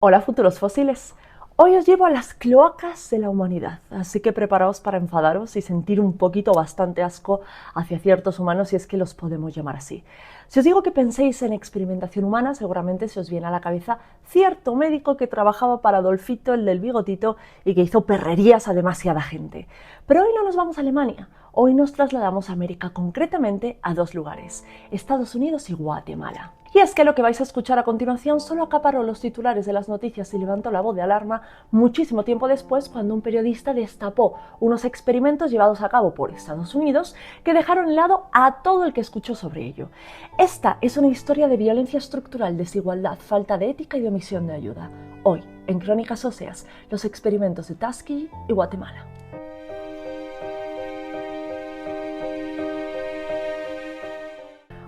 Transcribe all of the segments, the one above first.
Hola futuros fósiles, hoy os llevo a las cloacas de la humanidad, así que preparaos para enfadaros y sentir un poquito bastante asco hacia ciertos humanos si es que los podemos llamar así. Si os digo que penséis en experimentación humana, seguramente se os viene a la cabeza cierto médico que trabajaba para Adolfito, el del bigotito, y que hizo perrerías a demasiada gente. Pero hoy no nos vamos a Alemania, hoy nos trasladamos a América, concretamente a dos lugares, Estados Unidos y Guatemala. Y es que lo que vais a escuchar a continuación solo acaparó los titulares de las noticias y levantó la voz de alarma muchísimo tiempo después, cuando un periodista destapó unos experimentos llevados a cabo por Estados Unidos que dejaron helado a todo el que escuchó sobre ello. Esta es una historia de violencia estructural, desigualdad, falta de ética y de omisión de ayuda. Hoy, en Crónicas Óseas, los experimentos de Tuskegee y Guatemala.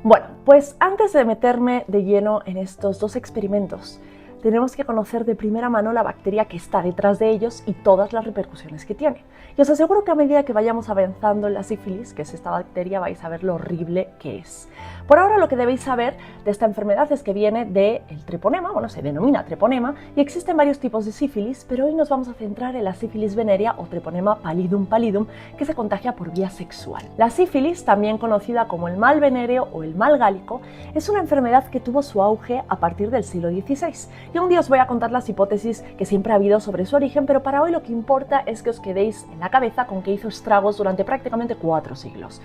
Bueno, pues antes de meterme de lleno en estos dos experimentos, tenemos que conocer de primera mano la bacteria que está detrás de ellos y todas las repercusiones que tiene. Y os aseguro que a medida que vayamos avanzando en la sífilis, que es esta bacteria, vais a ver lo horrible que es. Por ahora lo que debéis saber de esta enfermedad es que viene del treponema, bueno, se denomina treponema, y existen varios tipos de sífilis, pero hoy nos vamos a centrar en la sífilis venérea o treponema pallidum pallidum, que se contagia por vía sexual. La sífilis, también conocida como el mal venéreo o el mal gálico, es una enfermedad que tuvo su auge a partir del siglo XVI. Y un día os voy a contar las hipótesis que siempre ha habido sobre su origen, pero para hoy lo que importa es que os quedéis en la cabeza con que hizo estragos durante prácticamente 4 siglos.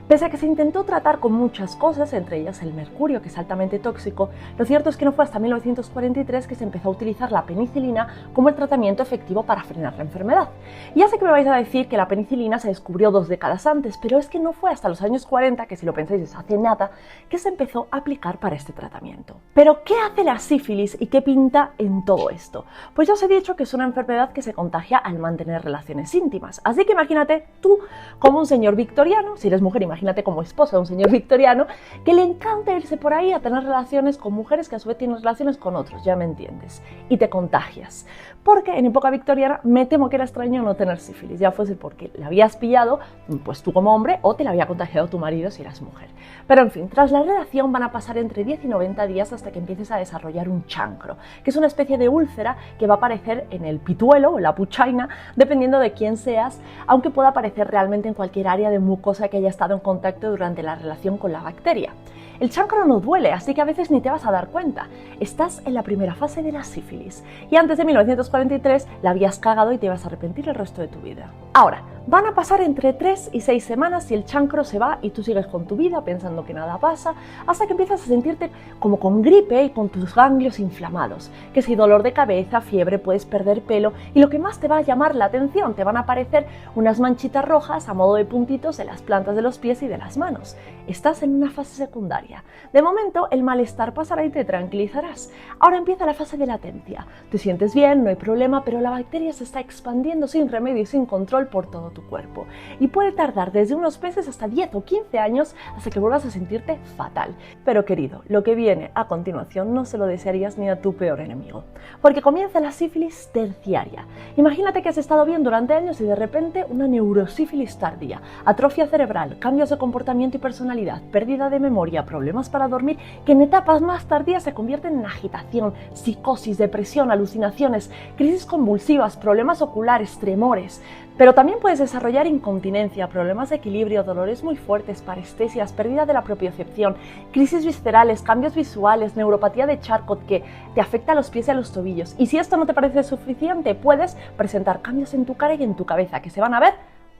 Pese a que se intentó tratar con muchas cosas, entre ellas el mercurio, que es altamente tóxico, lo cierto es que no fue hasta 1943 que se empezó a utilizar la penicilina como el tratamiento efectivo para frenar la enfermedad. Y ya sé que me vais a decir que la penicilina se descubrió 2 décadas antes, pero es que no fue hasta los años 40, que si lo pensáis es hace nada, que se empezó a aplicar para este tratamiento. Pero ¿qué hace la sífilis y qué pinta en todo esto? Pues ya os he dicho que es una enfermedad que se contagia al mantener relaciones íntimas. Así que imagínate tú como un señor victoriano, si eres mujer imagínate como esposa de un señor victoriano, que le encanta irse por ahí a tener relaciones con mujeres que a su vez tienen relaciones con otros, ya me entiendes, y te contagias. Porque en época victoriana me temo que era extraño no tener sífilis, ya fuese porque la habías pillado, pues tú como hombre, o te la había contagiado tu marido si eras mujer. Pero en fin, tras la relación van a pasar entre 10 y 90 días hasta que empieces a desarrollar un chancro, que es una especie de úlcera que va a aparecer en el pituelo o la puchaina, dependiendo de quién seas, aunque pueda aparecer realmente en cualquier área de mucosa que haya estado en contacto durante la relación con la bacteria. El chancro no duele, así que a veces ni te vas a dar cuenta. Estás en la primera fase de la sífilis y antes de 1943 la habías cagado y te ibas a arrepentir el resto de tu vida. Ahora, van a pasar entre 3 y 6 semanas si el chancro se va y tú sigues con tu vida pensando que nada pasa, hasta que empiezas a sentirte como con gripe y con tus ganglios inflamados, que si dolor de cabeza, fiebre, puedes perder pelo y lo que más te va a llamar la atención, te van a aparecer unas manchitas rojas a modo de puntitos en las plantas de los pies y de las manos. Estás en una fase secundaria. De momento el malestar pasará y te tranquilizarás. Ahora empieza la fase de latencia. Te sientes bien, no hay problema, pero la bacteria se está expandiendo sin remedio y sin control por todo tu cuerpo. Y puede tardar desde unos meses hasta 10 o 15 años hasta que vuelvas a sentirte fatal. Pero querido, lo que viene a continuación no se lo desearías ni a tu peor enemigo. Porque comienza la sífilis terciaria. Imagínate que has estado bien durante años y de repente una neurosífilis tardía, atrofia cerebral, cambios de comportamiento y personalidad, pérdida de memoria, problemas para dormir, que en etapas más tardías se convierten en agitación, psicosis, depresión, alucinaciones, crisis convulsivas, problemas oculares, tremores. Pero también puedes desarrollar incontinencia, problemas de equilibrio, dolores muy fuertes, parestesias, pérdida de la propiocepción, crisis viscerales, cambios visuales, neuropatía de Charcot que te afecta a los pies y a los tobillos. Y si esto no te parece suficiente, puedes presentar cambios en tu cara y en tu cabeza que se van a ver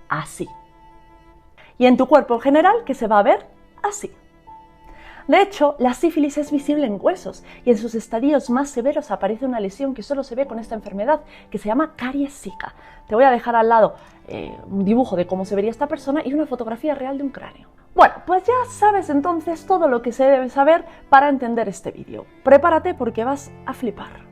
así. Y en tu cuerpo en general que se va a ver así. De hecho, la sífilis es visible en huesos y en sus estadios más severos aparece una lesión que solo se ve con esta enfermedad, que se llama caries Zika. Te voy a dejar al lado un dibujo de cómo se vería esta persona y una fotografía real de un cráneo. Bueno, pues ya sabes entonces todo lo que se debe saber para entender este vídeo. Prepárate porque vas a flipar.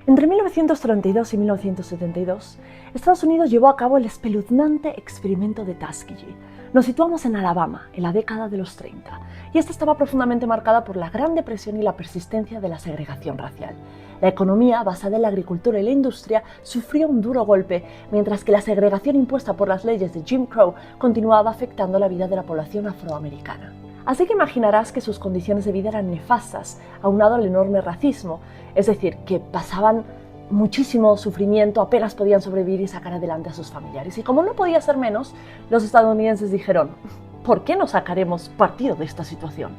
Entre 1932 y 1972, Estados Unidos llevó a cabo el espeluznante experimento de Tuskegee. Nos situamos en Alabama, en la década de los 30, y esta estaba profundamente marcada por la Gran Depresión y la persistencia de la segregación racial. La economía, basada en la agricultura y la industria, sufrió un duro golpe, mientras que la segregación impuesta por las leyes de Jim Crow continuaba afectando la vida de la población afroamericana. Así que imaginarás que sus condiciones de vida eran nefastas, aunado al enorme racismo, es decir, que pasaban muchísimo sufrimiento, apenas podían sobrevivir y sacar adelante a sus familiares. Y como no podía ser menos, los estadounidenses dijeron, ¿por qué no sacaremos partido de esta situación?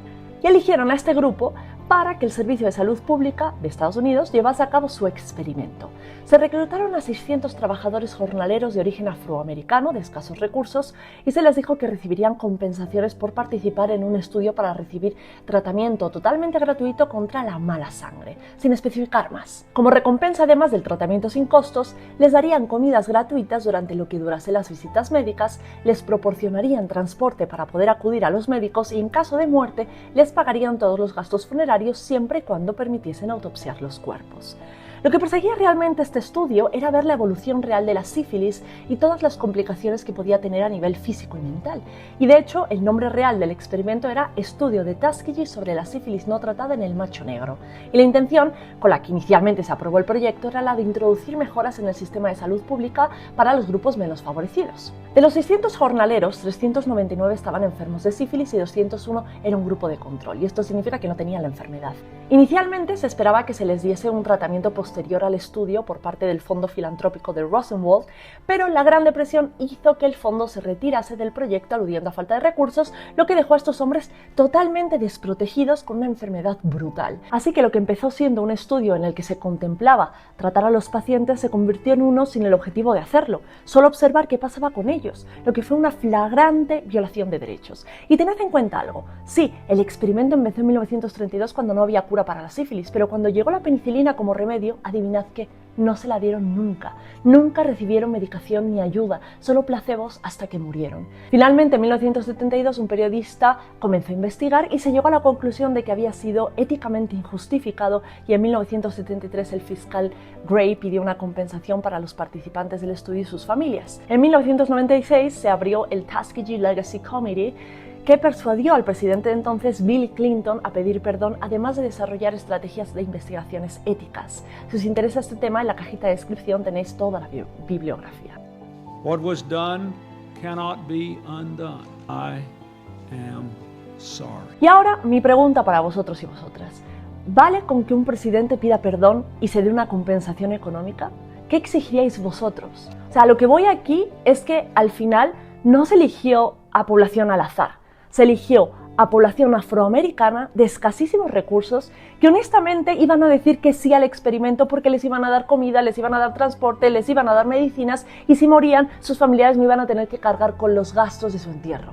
Y eligieron a este grupo para que el Servicio de Salud Pública de Estados Unidos llevase a cabo su experimento. Se reclutaron a 600 trabajadores jornaleros de origen afroamericano de escasos recursos y se les dijo que recibirían compensaciones por participar en un estudio para recibir tratamiento totalmente gratuito contra la mala sangre, sin especificar más. Como recompensa, además del tratamiento sin costos, les darían comidas gratuitas durante lo que durase las visitas médicas, les proporcionarían transporte para poder acudir a los médicos y en caso de muerte les pagarían todos los gastos funerarios siempre y cuando permitiesen autopsiar los cuerpos. Lo que perseguía realmente este estudio era ver la evolución real de la sífilis y todas las complicaciones que podía tener a nivel físico y mental. Y de hecho, el nombre real del experimento era Estudio de Tuskegee sobre la sífilis no tratada en el macho negro. Y la intención, con la que inicialmente se aprobó el proyecto, era la de introducir mejoras en el sistema de salud pública para los grupos menos favorecidos. De los 600 jornaleros, 399 estaban enfermos de sífilis y 201 era un grupo de control, y esto significa que no tenían la enfermedad. Inicialmente se esperaba que se les diese un tratamiento posterior al estudio por parte del fondo filantrópico de Rosenwald, pero la Gran Depresión hizo que el fondo se retirase del proyecto aludiendo a falta de recursos, lo que dejó a estos hombres totalmente desprotegidos con una enfermedad brutal. Así que lo que empezó siendo un estudio en el que se contemplaba tratar a los pacientes se convirtió en uno sin el objetivo de hacerlo, solo observar qué pasaba con ellos, lo que fue una flagrante violación de derechos. Y tened en cuenta algo, sí, el experimento empezó en 1932 cuando no había cura para la sífilis, pero cuando llegó la penicilina como remedio, adivinad qué, no se la dieron nunca. Nunca recibieron medicación ni ayuda, solo placebos hasta que murieron. Finalmente, en 1972, un periodista comenzó a investigar y se llegó a la conclusión de que había sido éticamente injustificado, y en 1973 el fiscal Gray pidió una compensación para los participantes del estudio y sus familias. En 1996 se abrió el Tuskegee Legacy Committee, que persuadió al presidente de entonces, Bill Clinton, a pedir perdón, además de desarrollar estrategias de investigaciones éticas. Si os interesa este tema, en la cajita de descripción tenéis toda la bibliografía. What was done cannot be undone. I am sorry. Y ahora mi pregunta para vosotros y vosotras. ¿Vale con que un presidente pida perdón y se dé una compensación económica? ¿Qué exigiríais vosotros? O sea, lo que voy aquí es que al final no se eligió a población al azar. Se eligió a población afroamericana de escasísimos recursos que honestamente iban a decir que sí al experimento porque les iban a dar comida, les iban a dar transporte, les iban a dar medicinas, y si morían sus familiares no iban a tener que cargar con los gastos de su entierro.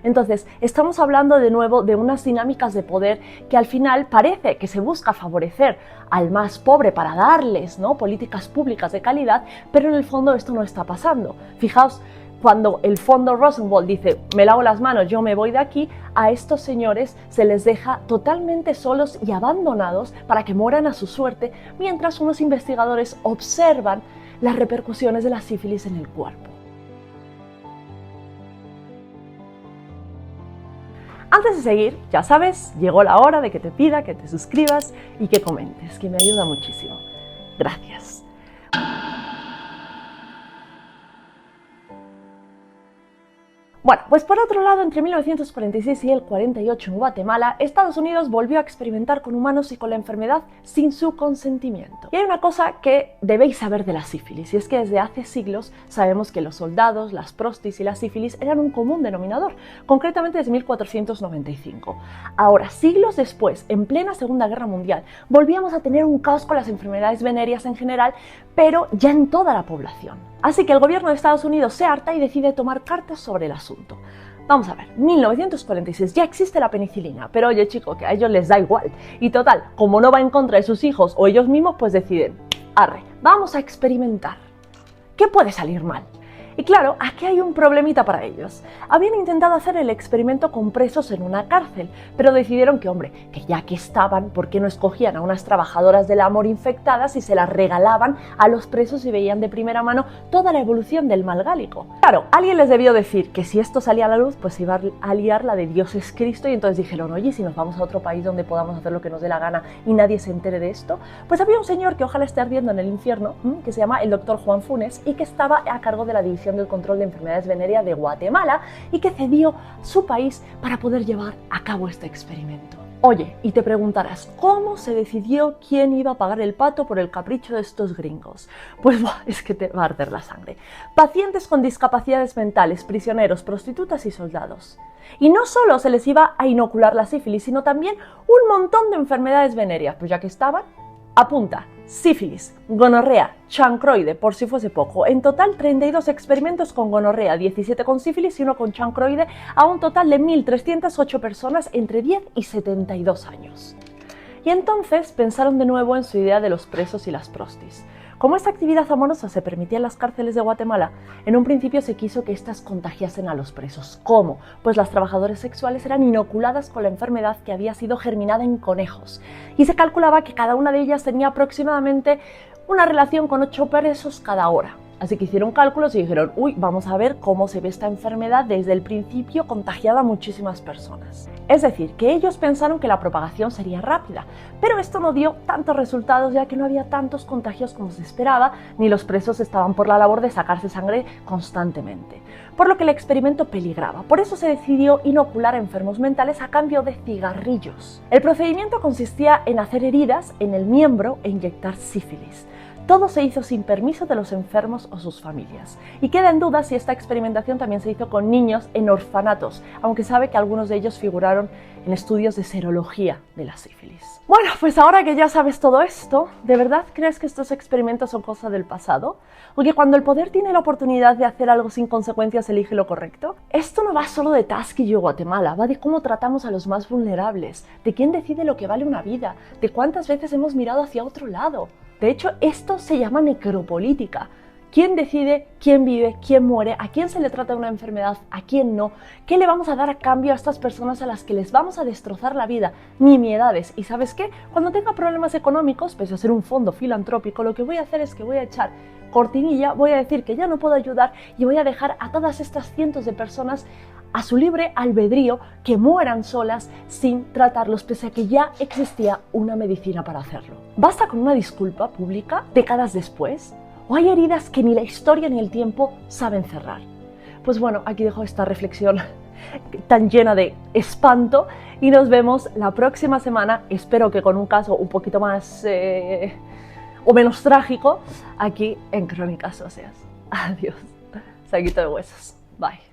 Entonces, estamos hablando de nuevo de unas dinámicas de poder que al final parece que se busca favorecer al más pobre para darles, ¿no?, políticas públicas de calidad, pero en el fondo esto no está pasando. Fijaos, cuando el fondo Rosenwald dice, me lavo las manos, yo me voy de aquí, a estos señores se les deja totalmente solos y abandonados para que mueran a su suerte, mientras unos investigadores observan las repercusiones de la sífilis en el cuerpo. Antes de seguir, ya sabes, llegó la hora de que te pida que te suscribas y que comentes, que me ayuda muchísimo. Gracias. Bueno, pues por otro lado, entre 1946 y el 48 en Guatemala, Estados Unidos volvió a experimentar con humanos y con la enfermedad sin su consentimiento. Y hay una cosa que debéis saber de la sífilis, y es que desde hace siglos sabemos que los soldados, las prostis y la sífilis eran un común denominador, concretamente desde 1495. Ahora, siglos después, en plena Segunda Guerra Mundial, volvíamos a tener un caos con las enfermedades venéreas en general, pero ya en toda la población. Así que el gobierno de Estados Unidos se harta y decide tomar cartas sobre el asunto. Vamos a ver, 1946 ya existe la penicilina, pero oye chico, que a ellos les da igual. Y total, como no va en contra de sus hijos o ellos mismos, pues deciden, arre, vamos a experimentar. ¿Qué puede salir mal? Y claro, aquí hay un problemita para ellos. Habían intentado hacer el experimento con presos en una cárcel, pero decidieron que, hombre, que ya que estaban, ¿por qué no escogían a unas trabajadoras del amor infectadas y se las regalaban a los presos y veían de primera mano toda la evolución del mal gálico? Claro, alguien les debió decir que si esto salía a la luz, pues iba a liar la de Dios es Cristo, y entonces dijeron, oye, si nos vamos a otro país donde podamos hacer lo que nos dé la gana y nadie se entere de esto, pues había un señor que ojalá esté ardiendo en el infierno, que se llama el doctor Juan Funes, y que estaba a cargo de la división División del Control de Enfermedades Venéreas de Guatemala y que cedió su país para poder llevar a cabo este experimento. Oye, y te preguntarás, ¿cómo se decidió quién iba a pagar el pato por el capricho de estos gringos? Pues es que te va a arder la sangre. Pacientes con discapacidades mentales, prisioneros, prostitutas y soldados. Y no solo se les iba a inocular la sífilis, sino también un montón de enfermedades venéreas, pues ya que estaban, apunta, sífilis, gonorrea, chancroide, por si fuese poco. En total, 32 experimentos con gonorrea, 17 con sífilis y 1 con chancroide, a un total de 1.308 personas entre 10 y 72 años. Y entonces pensaron de nuevo en su idea de los presos y las prostis. Como esta actividad amorosa se permitía en las cárceles de Guatemala, en un principio se quiso que éstas contagiasen a los presos. ¿Cómo? Pues las trabajadoras sexuales eran inoculadas con la enfermedad que había sido germinada en conejos. Y se calculaba que cada una de ellas tenía aproximadamente una relación con 8 presos cada hora. Así que hicieron cálculos y dijeron, uy, vamos a ver cómo se ve esta enfermedad desde el principio contagiada a muchísimas personas. Es decir, que ellos pensaron que la propagación sería rápida, pero esto no dio tantos resultados ya que no había tantos contagios como se esperaba, ni los presos estaban por la labor de sacarse sangre constantemente. Por lo que el experimento peligraba. Por eso se decidió inocular a enfermos mentales a cambio de cigarrillos. El procedimiento consistía en hacer heridas en el miembro e inyectar sífilis. Todo se hizo sin permiso de los enfermos o sus familias. Y queda en duda si esta experimentación también se hizo con niños en orfanatos, aunque sabe que algunos de ellos figuraron en estudios de serología de la sífilis. Bueno, pues ahora que ya sabes todo esto, ¿de verdad crees que estos experimentos son cosa del pasado? ¿O que cuando el poder tiene la oportunidad de hacer algo sin consecuencias elige lo correcto? Esto no va solo de Tuskegee o Guatemala, va de cómo tratamos a los más vulnerables, de quién decide lo que vale una vida, de cuántas veces hemos mirado hacia otro lado. De hecho, esto se llama necropolítica. ¿Quién decide quién vive, quién muere, a quién se le trata una enfermedad, a quién no? ¿Qué le vamos a dar a cambio a estas personas a las que les vamos a destrozar la vida? Nimiedades. ¿Y sabes qué? Cuando tenga problemas económicos, pese a ser un fondo filantrópico, lo que voy a hacer es que voy a echar cortinilla, voy a decir que ya no puedo ayudar y voy a dejar a todas estas cientos de personas a su libre albedrío que mueran solas sin tratarlos, pese a que ya existía una medicina para hacerlo. ¿Basta con una disculpa pública décadas después? ¿O hay heridas que ni la historia ni el tiempo saben cerrar? Pues bueno, aquí dejo esta reflexión tan llena de espanto y nos vemos la próxima semana, espero que con un caso un poquito más o menos trágico, aquí en Crónicas Óseas. Adiós, saquito de huesos. Bye.